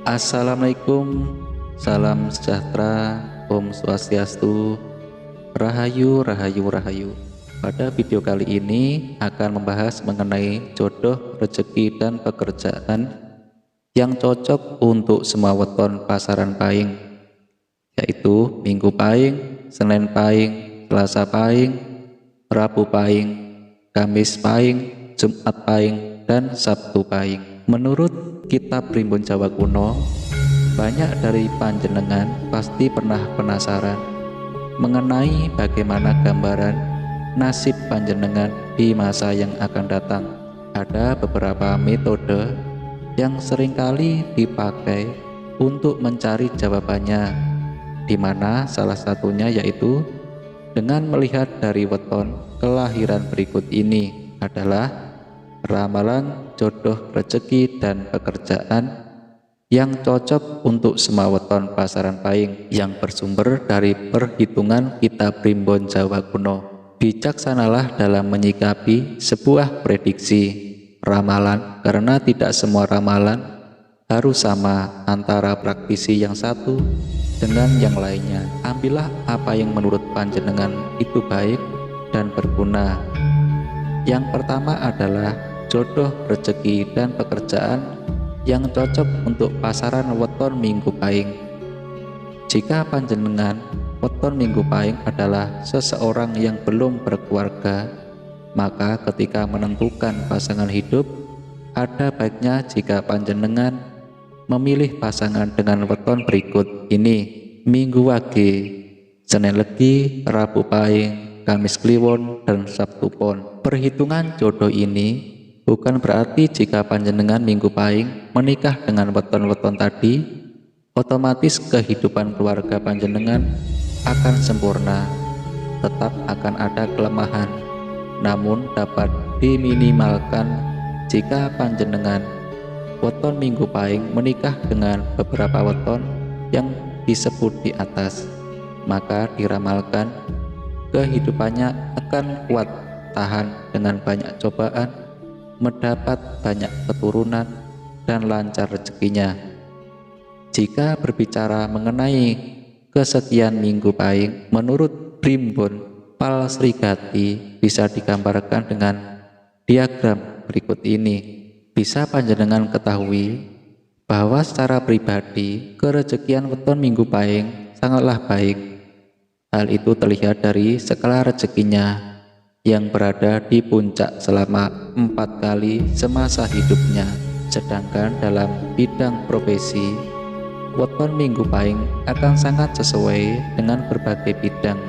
Assalamualaikum, salam sejahtera, Om Swastiastu, Rahayu, Rahayu, Rahayu. Pada video kali ini akan membahas mengenai jodoh, rezeki, dan pekerjaan yang cocok untuk semua weton pasaran Pahing, yaitu Minggu Pahing, Senin Pahing, Selasa Pahing, Rabu Pahing, Kamis Pahing, Jumat Pahing, dan Sabtu Pahing. Menurut kitab Primbon Jawa kuno, banyak dari panjenengan pasti pernah penasaran mengenai bagaimana gambaran nasib panjenengan di masa yang akan datang. Ada beberapa metode yang seringkali dipakai untuk mencari jawabannya, di mana salah satunya yaitu dengan melihat dari weton kelahiran berikut ini adalah ramalan jodoh, rezeki, dan pekerjaan yang cocok untuk semua weton pasaran Pahing yang bersumber dari perhitungan kitab Primbon Jawa kuno. Bijaksanalah dalam menyikapi sebuah prediksi ramalan, karena tidak semua ramalan harus sama antara praktisi yang satu dengan yang lainnya. Ambillah apa yang menurut panjenengan itu baik dan berguna. Yang pertama adalah jodoh, rezeki, dan pekerjaan yang cocok untuk pasaran weton Minggu Pahing. Jika panjenengan weton Minggu Pahing adalah seseorang yang belum berkeluarga, maka ketika menentukan pasangan hidup, ada baiknya jika panjenengan memilih pasangan dengan weton berikut ini: Minggu Wage, Senin Legi, Rabu Pahing, Kamis Kliwon, dan Sabtu Pon. Perhitungan jodoh ini bukan berarti jika panjenengan Minggu Pahing menikah dengan weton-weton tadi, otomatis kehidupan keluarga panjenengan akan sempurna. Tetap akan ada kelemahan, namun dapat diminimalkan jika panjenengan weton Minggu Pahing menikah dengan beberapa weton yang disebut di atas. Maka diramalkan kehidupannya akan kuat tahan dengan banyak cobaan, mendapat banyak keturunan, dan lancar rezekinya. Jika berbicara mengenai kesekian Minggu Pahing, menurut Primbon Palsrigati bisa digambarkan dengan diagram berikut ini. Bisa panjenengan ketahui bahwa secara pribadi kerezekian weton Minggu Pahing sangatlah baik. Hal itu terlihat dari skala rezekinya yang berada di puncak selama 4 kali semasa hidupnya. Sedangkan dalam bidang profesi, weton Minggu Pahing akan sangat sesuai dengan berbagai bidang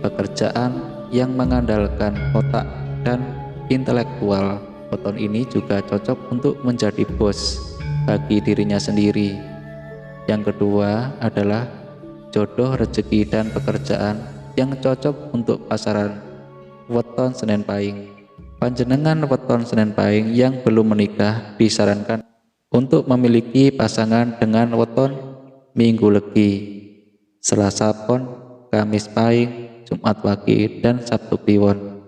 pekerjaan yang mengandalkan otak dan intelektual. Weton ini juga cocok untuk menjadi bos bagi dirinya sendiri. Yang kedua adalah jodoh, rezeki, dan pekerjaan yang cocok untuk pasaran weton Senin Pahing. Panjenengan weton Senin Pahing yang belum menikah disarankan untuk memiliki pasangan dengan weton Minggu Legi, Selasa Pon, Kamis Pahing, Jumat Wage, dan Sabtu Kliwon.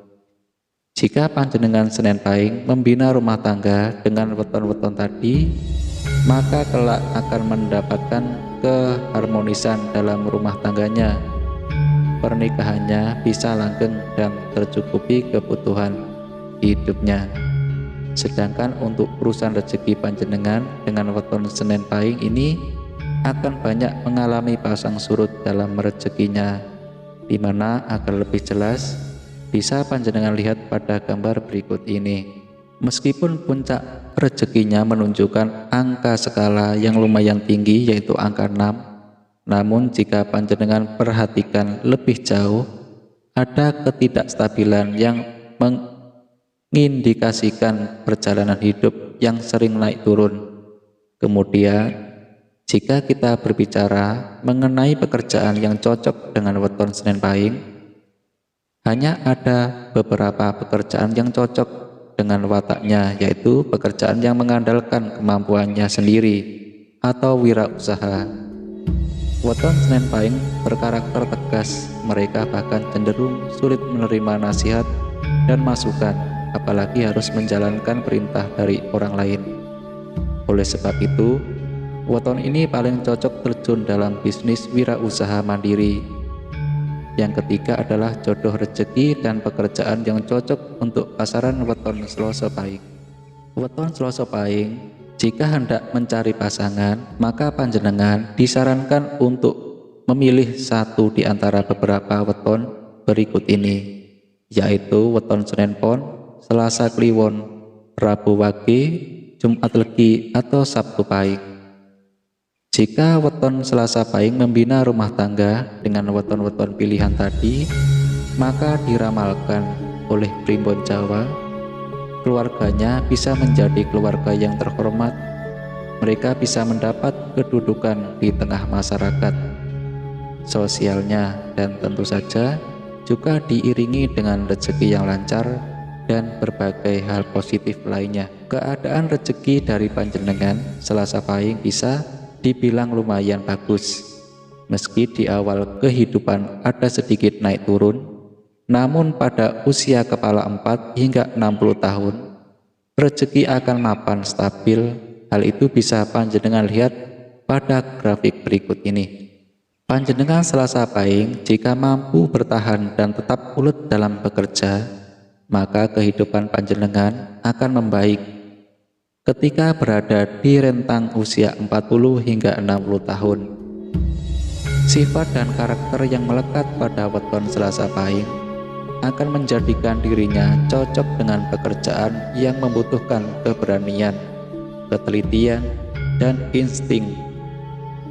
Jika panjenengan Senin Pahing membina rumah tangga dengan weton-weton tadi, maka kelak akan mendapatkan keharmonisan dalam rumah tangganya. Pernikahannya bisa langgeng dan tercukupi kebutuhan hidupnya. Sedangkan untuk urusan rezeki panjenengan dengan weton Senin Pahing ini akan banyak mengalami pasang surut dalam rezekinya, di mana agar lebih jelas bisa panjenengan lihat pada gambar berikut ini. Meskipun puncak rezekinya menunjukkan angka skala yang lumayan tinggi, yaitu angka 6, namun jika panjenengan perhatikan lebih jauh, ada ketidakstabilan yang mengindikasikan perjalanan hidup yang sering naik turun. Kemudian, jika kita berbicara mengenai pekerjaan yang cocok dengan weton Senin Pahing, hanya ada beberapa pekerjaan yang cocok dengan wataknya, yaitu pekerjaan yang mengandalkan kemampuannya sendiri atau wirausaha. Weton Senin Pahing berkarakter tegas, mereka bahkan cenderung sulit menerima nasihat dan masukan, apalagi harus menjalankan perintah dari orang lain. Oleh sebab itu, weton ini paling cocok terjun dalam bisnis wirausaha mandiri. Yang ketiga adalah jodoh rezeki dan pekerjaan yang cocok untuk pasaran weton Selasa Pahing. Weton Selasa Pahing, jika hendak mencari pasangan, maka panjenengan disarankan untuk memilih satu di antara beberapa weton berikut ini, yaitu weton Senin Pon, Selasa Kliwon, Rabu Wage, Jumat Legi, atau Sabtu Pahing. Jika weton Selasa Pahing membina rumah tangga dengan weton-weton pilihan tadi, maka diramalkan oleh primbon Jawa, keluarganya bisa menjadi keluarga yang terhormat. Mereka bisa mendapat kedudukan di tengah masyarakat sosialnya, dan tentu saja juga diiringi dengan rezeki yang lancar dan berbagai hal positif lainnya. Keadaan rezeki dari panjenengan Selasa Pahing bisa dibilang lumayan bagus. Meski di awal kehidupan ada sedikit naik turun, namun pada usia kepala 4 hingga 60 tahun, rezeki akan mapan stabil. Hal itu bisa panjenengan lihat pada grafik berikut ini. Panjenengan Selasa Pahing jika mampu bertahan dan tetap ulet dalam bekerja, maka kehidupan panjenengan akan membaik. Ketika berada di rentang usia 40 hingga 60 tahun, sifat dan karakter yang melekat pada weton Selasa Pahing akan menjadikan dirinya cocok dengan pekerjaan yang membutuhkan keberanian, ketelitian, dan insting.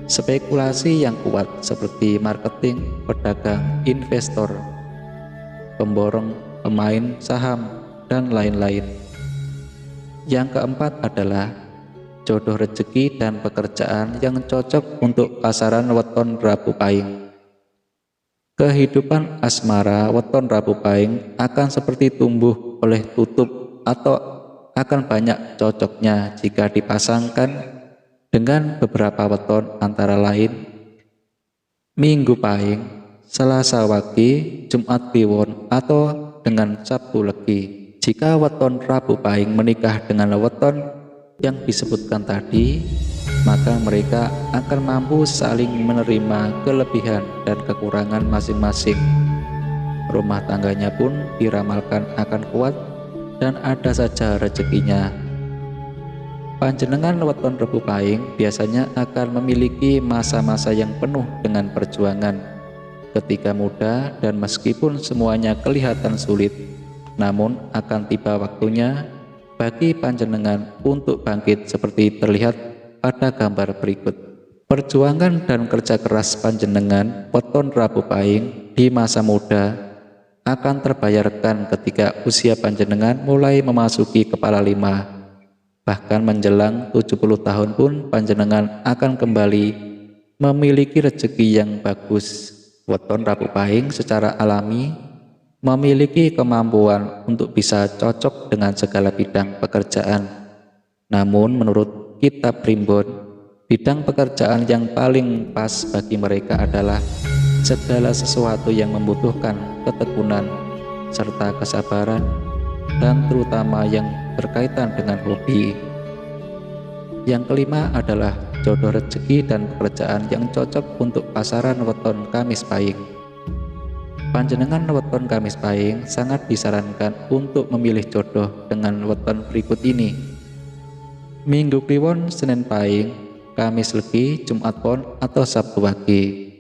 Spekulasi yang kuat seperti marketing, pedagang, investor, pemborong, pemain saham, dan lain-lain. Yang keempat adalah jodoh rezeki dan pekerjaan yang cocok untuk pasaran weton Rabu Pahing. Kehidupan asmara weton Rabu Pahing akan seperti tumbuh oleh tutup atau akan banyak cocoknya jika dipasangkan dengan beberapa weton antara lain Minggu Pahing, Selasa Wage, Jumat Kliwon, atau dengan Sabtu Legi. Jika weton Rabu Pahing menikah dengan weton yang disebutkan tadi, maka mereka akan mampu saling menerima kelebihan dan kekurangan masing-masing. Rumah tangganya pun diramalkan akan kuat dan ada saja rezekinya. Panjenengan weton Rabu Pahing biasanya akan memiliki masa-masa yang penuh dengan perjuangan. Ketika muda dan meskipun semuanya kelihatan sulit, namun akan tiba waktunya bagi panjenengan untuk bangkit seperti terlihat pada gambar berikut. Perjuangan dan kerja keras panjenengan weton Rabu Pahing di masa muda akan terbayarkan ketika usia panjenengan mulai memasuki kepala 5. Bahkan menjelang 70 tahun pun panjenengan akan kembali memiliki rezeki yang bagus. Weton Rabu Pahing secara alami memiliki kemampuan untuk bisa cocok dengan segala bidang pekerjaan. Namun menurut kitab primbon, bidang pekerjaan yang paling pas bagi mereka adalah segala sesuatu yang membutuhkan ketekunan serta kesabaran, dan terutama yang berkaitan dengan hobi. Yang kelima adalah jodoh rezeki dan pekerjaan yang cocok untuk pasaran weton Kamis Pahing. Panjenengan weton Kamis Pahing sangat disarankan untuk memilih jodoh dengan weton berikut ini: Minggu Kliwon, Senin Pahing, Kamis Legi, Jumat Pon, atau Sabtu Wage.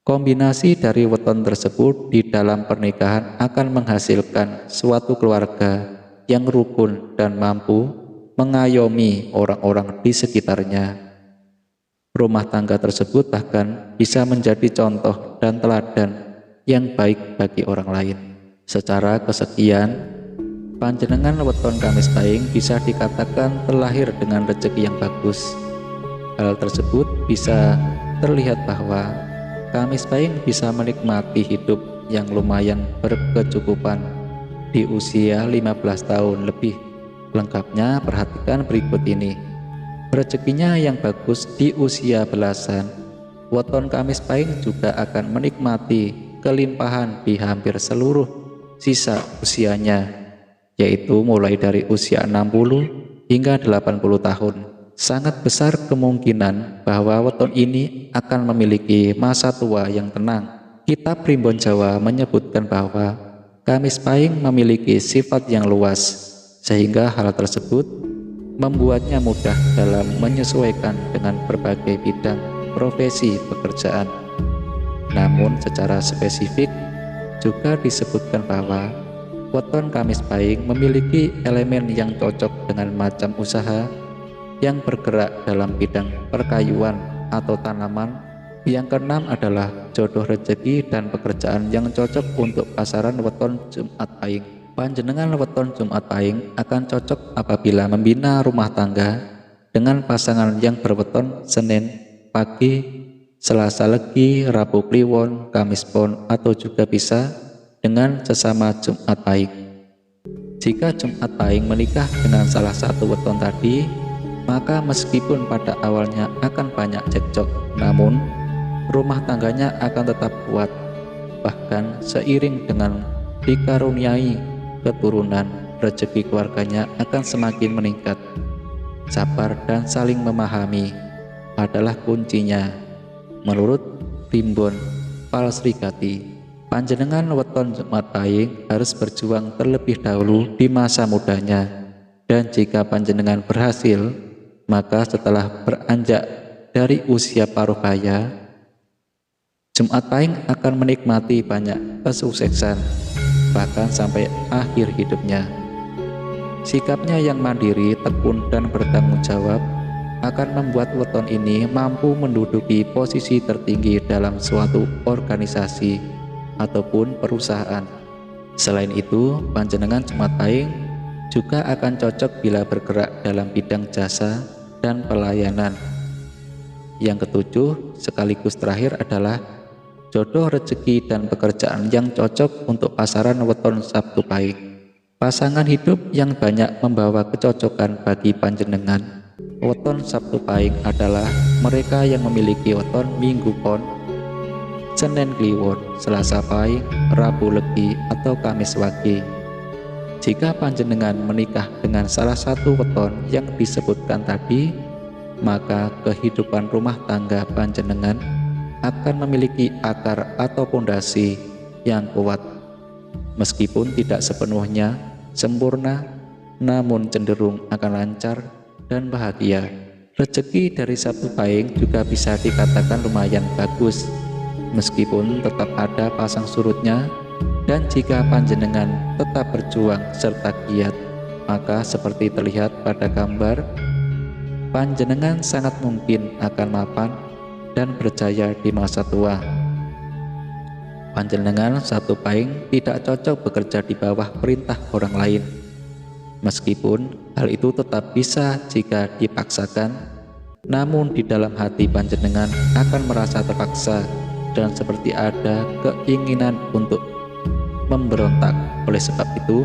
Kombinasi dari weton tersebut di dalam pernikahan akan menghasilkan suatu keluarga yang rukun dan mampu mengayomi orang-orang di sekitarnya. Rumah tangga tersebut bahkan bisa menjadi contoh dan teladan yang baik bagi orang lain. Secara kesekian, panjenengan weton Kamis Pahing bisa dikatakan terlahir dengan rezeki yang bagus. Hal tersebut bisa terlihat bahwa Kamis Pahing bisa menikmati hidup yang lumayan berkecukupan di usia 15 tahun lebih. Lengkapnya perhatikan berikut ini. Rezekinya yang bagus di usia belasan, weton Kamis Pahing juga akan menikmati kelimpahan di hampir seluruh sisa usianya, yaitu mulai dari usia 60 hingga 80 tahun. sangat besar kemungkinan bahwa weton ini akan memiliki masa tua yang tenang. Kitab Primbon Jawa menyebutkan bahwa Kamis Pahing memiliki sifat yang luas, sehingga hal tersebut membuatnya mudah dalam menyesuaikan dengan berbagai bidang profesi pekerjaan. Namun secara spesifik juga disebutkan bahwa weton Kamis Pahing memiliki elemen yang cocok dengan macam usaha yang bergerak dalam bidang perkayuan atau tanaman. Yang keenam adalah jodoh rezeki dan pekerjaan yang cocok untuk pasaran weton Jumat Pahing. Panjenengan weton Jumat Pahing akan cocok apabila membina rumah tangga dengan pasangan yang berweton Senin pagi, Selasa Legi, Rabu Kliwon, Kamis Pon, atau juga bisa dengan sesama Jumat Pahing. Jika Jumat Pahing menikah dengan salah satu weton tadi, maka meskipun pada awalnya akan banyak cekcok, namun rumah tangganya akan tetap kuat. Bahkan seiring dengan dikaruniai keturunan, rezeki keluarganya akan semakin meningkat. Sabar dan saling memahami adalah kuncinya. Menurut Primbon Palsrikati, panjenengan weton Jumat Pahing harus berjuang terlebih dahulu di masa mudanya, dan jika panjenengan berhasil, maka setelah beranjak dari usia paruh baya, Jumat Pahing akan menikmati banyak kesuksesan, bahkan sampai akhir hidupnya. Sikapnya yang mandiri, tekun, dan bertanggung jawab akan membuat weton ini mampu menduduki posisi tertinggi dalam suatu organisasi ataupun perusahaan. Selain itu, panjenengan Jumat Pahing juga akan cocok bila bergerak dalam bidang jasa dan pelayanan. Yang ketujuh sekaligus terakhir adalah jodoh rezeki dan pekerjaan yang cocok untuk pasaran weton Sabtu Pahing. Pasangan hidup yang banyak membawa kecocokan bagi panjenengan weton Sabtu Pahing adalah mereka yang memiliki weton Minggu Pon, Senin Kliwon, Selasa Pahing, Rabu Legi, atau Kamis Wage. Jika panjenengan menikah dengan salah satu weton yang disebutkan tadi, maka kehidupan rumah tangga panjenengan akan memiliki akar atau pondasi yang kuat. Meskipun tidak sepenuhnya sempurna, namun cenderung akan lancar dan bahagia. Rezeki dari Sabtu Pahing juga bisa dikatakan lumayan bagus, meskipun tetap ada pasang surutnya. Dan jika panjenengan tetap berjuang serta giat, maka seperti terlihat pada gambar, panjenengan sangat mungkin akan mapan dan berjaya di masa tua. Panjenengan Sabtu Pahing tidak cocok bekerja di bawah perintah orang lain, meskipun hal itu tetap bisa jika dipaksakan. Namun di dalam hati panjenengan akan merasa terpaksa dan seperti ada keinginan untuk memberontak. Oleh sebab itu,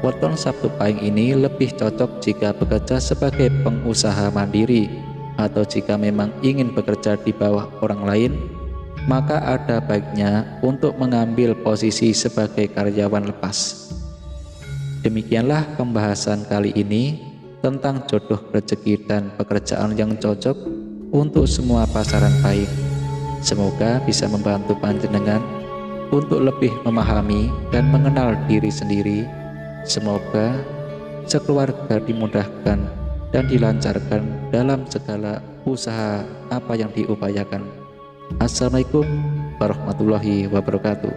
weton Sabtu Pahing ini lebih cocok jika bekerja sebagai pengusaha mandiri, atau jika memang ingin bekerja di bawah orang lain, maka ada baiknya untuk mengambil posisi sebagai karyawan lepas. Demikianlah pembahasan kali ini tentang jodoh rezeki dan pekerjaan yang cocok untuk semua pasaran pahing. Semoga bisa membantu panjenengan untuk lebih memahami dan mengenal diri sendiri. Semoga sekeluarga dimudahkan dan dilancarkan dalam segala usaha apa yang diupayakan. Assalamualaikum warahmatullahi wabarakatuh.